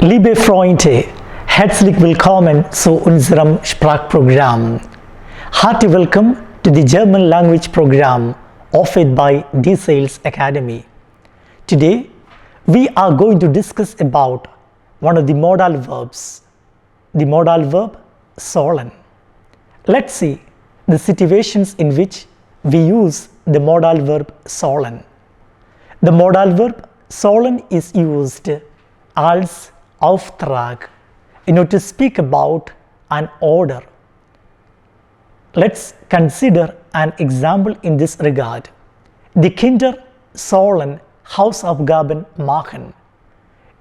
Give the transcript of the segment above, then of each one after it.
Liebe Freunde, herzlich willkommen zu unserem Sprachprogramm. Hearty welcome to the German language program offered by DSales Academy. Today, we are going to discuss about one of the modal verbs, the modal verb sollen. Let's see the situations in which we use the modal verb sollen. The modal verb sollen is used als Auftrag in order to speak about an order. Let's consider an example in this regard. Die Kinder sollen Hausaufgaben machen.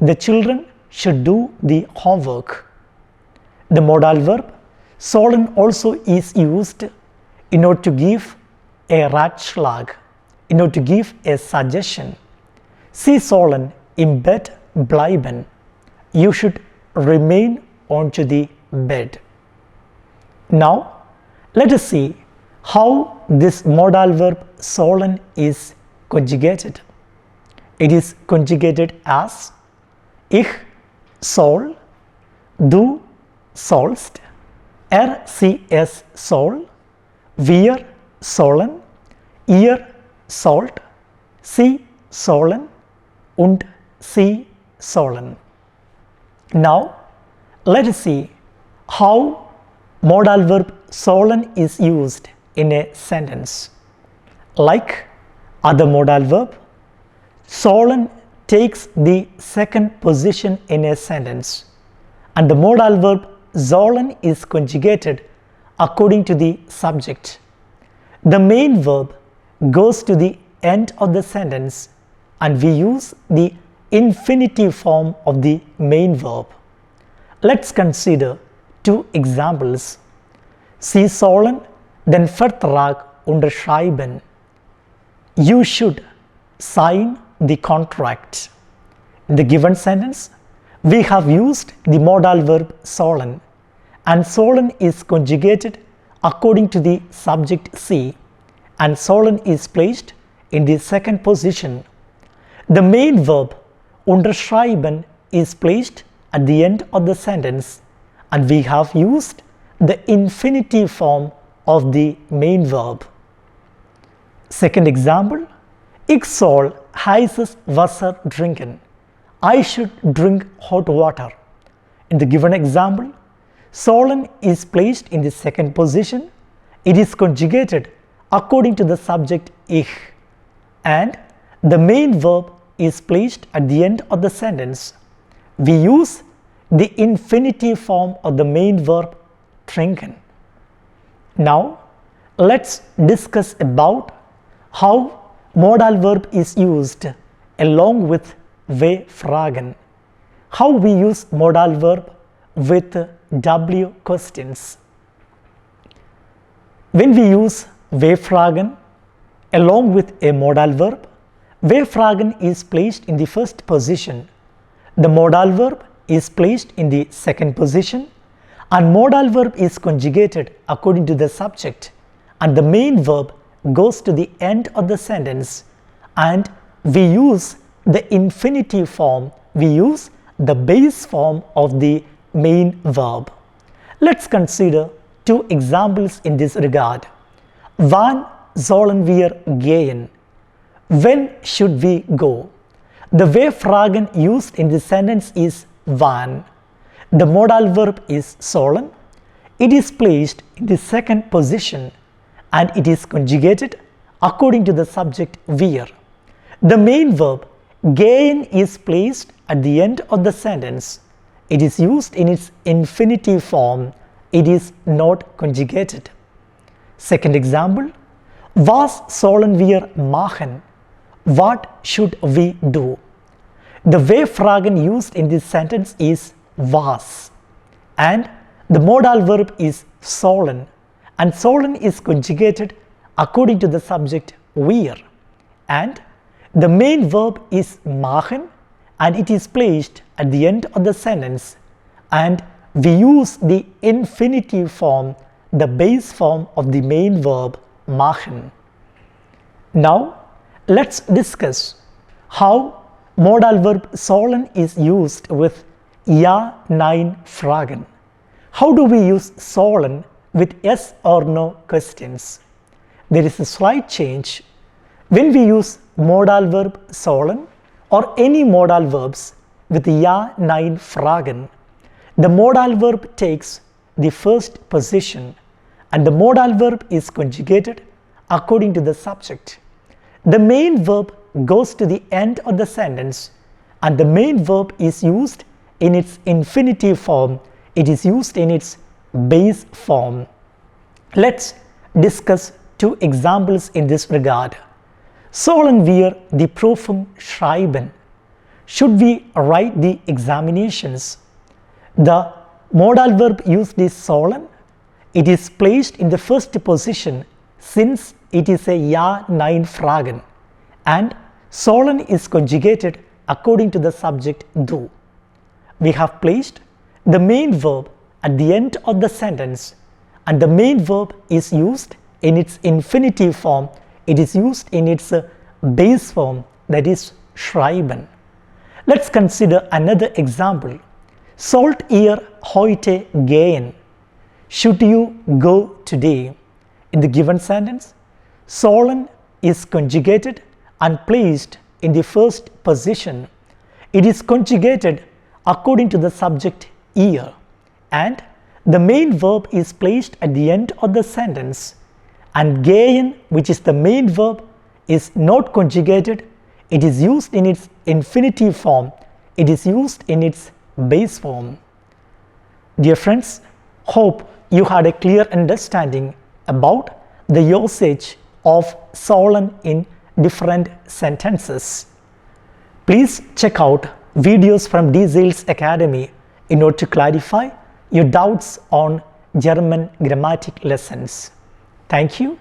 The children should do the homework. The modal verb sollen also is used in order to give a Ratschlag, in order to give a suggestion. Sie sollen im Bett bleiben. You should remain onto the bed. Now, let us see how this modal verb sollen is conjugated. It is conjugated as ich soll, du sollst, sie es soll, wir sollen, ihr sollt, sie sollen und sie sollen. Now, let us see how modal verb sollen is used in a sentence. Like other modal verb, sollen takes the second position in a sentence, and the modal verb sollen is conjugated according to the subject. The main verb goes to the end of the sentence, and we use the infinitive form of the main verb. Let's consider two examples. Sie sollen den Vertrag unterschreiben. You should sign the contract. In the given sentence, we have used the modal verb sollen, and sollen is conjugated according to the subject sie, and sollen is placed in the second position. The main verb unterschreiben is placed at the end of the sentence, and we have used the infinitive form of the main verb. Second example, ich soll heißes Wasser trinken. I should drink hot water. In the given example, sollen is placed in the second position. It is conjugated according to the subject ich, and the main verb is placed at the end of the sentence. We use the infinitive form of the main verb trinken. Now, let's discuss about how modal verb is used along with we fragen. How we use modal verb with W questions. When we use we fragen along with a modal verb, we fragen is placed in the first position, the modal verb is placed in the second position, and modal verb is conjugated according to the subject, and the main verb goes to the end of the sentence, and we use the infinitive form, we use the base form of the main verb. Let's consider two examples in this regard. Wann sollen wir gehen? When should we go? The we fragen used in this sentence is wann. The modal verb is sollen. It is placed in the second position, and it is conjugated according to the subject wir. The main verb gehen is placed at the end of the sentence. It is used in its infinitive form. It is not conjugated. Second example, was sollen wir machen? What should we do? The we fragen used in this sentence is was, and the modal verb is sollen, and sollen is conjugated according to the subject wir, and the main verb is machen, and it is placed at the end of the sentence, and we use the infinitive form, the base form of the main verb machen. Now, let's discuss how modal verb sollen is used with Ja, Nein Fragen. How do we use sollen with yes or no questions? There is a slight change. When we use modal verb sollen or any modal verbs with Ja, Nein Fragen, the modal verb takes the first position and the modal verb is conjugated according to the subject. The main verb goes to the end of the sentence and the main verb is used in its infinitive form. It is used in its base form. Let's discuss two examples in this regard. Sollen wir die Prüfung schreiben? Should we write the examinations? The modal verb used is sollen. It is placed in the first position since it is a Ja, Nein Fragen, and sollen is conjugated according to the subject du. We have placed the main verb at the end of the sentence and the main verb is used in its infinitive form. It is used in its base form, that is schreiben. Let's consider another example. Sollt ihr heute gehen? Should you go today? In the given sentence, sollen is conjugated and placed in the first position. It is conjugated according to the subject ihr, and the main verb is placed at the end of the sentence, and gehen, which is the main verb, is not conjugated. It is used in its infinitive form. It is used in its base form. Dear friends, hope you had a clear understanding about the usage of sollen in different sentences. Please check out videos from D. Sales Academy in order to clarify your doubts on German grammatic lessons. Thank you.